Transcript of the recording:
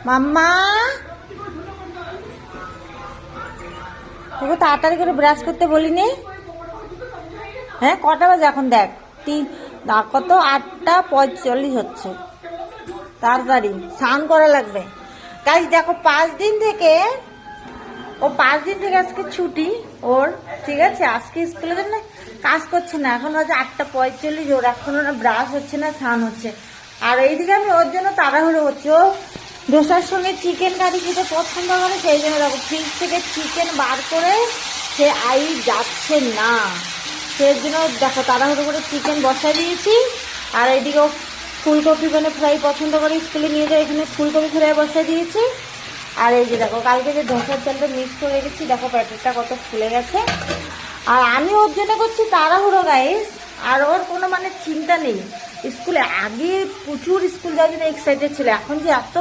মাম্মা তোকে তাড়াতাড়ি করে ব্রাশ করতে বলিনি? হ্যাঁ কটা বাজে এখন? দেখ কত 8:45 হচ্ছে। তাড়াতাড়ি স্নান করা লাগবে। গাইস দেখো 5 দিন থেকে আজকে ছুটি ওর, ঠিক আছে? আজকে স্কুলে জন্য কাজ করছে না, এখন বাজে 8:45। ওর এখনো না ব্রাশ হচ্ছে না, স্নান হচ্ছে। আর এইদিকে আমি ওর জন্য তাড়াহুড়ো হচ্ছে। ও ডোসার সঙ্গে চিকেন কারি খেতে পছন্দ করে, সেই জন্য দেখো ফ্রিজ থেকে চিকেন বার করে সে যাচ্ছে না। সেই জন্য দেখো তাড়াহুড়ো করে চিকেন বসা দিয়েছি। আর এইদিকে ও ফুলকপি ফ্রাই পছন্দ করে, স্কুলে নিয়ে যায়, এখানে ফুলকপি ফ্রাই বসা দিয়েছি। আর এই যে দেখো কালকে যে ধোসার চালটা মিক্স করে গেছি, দেখো প্যাকেটটা কত ফুলে গেছে। আর আমি ওর জন্য করছি তাড়াহুড়ো গাইস। আর ওর কোনো চিন্তা নেই স্কুলে। আগে প্রচুর স্কুল যাওয়ার জন্য এক্সাইটেড ছিল, এখন যে এত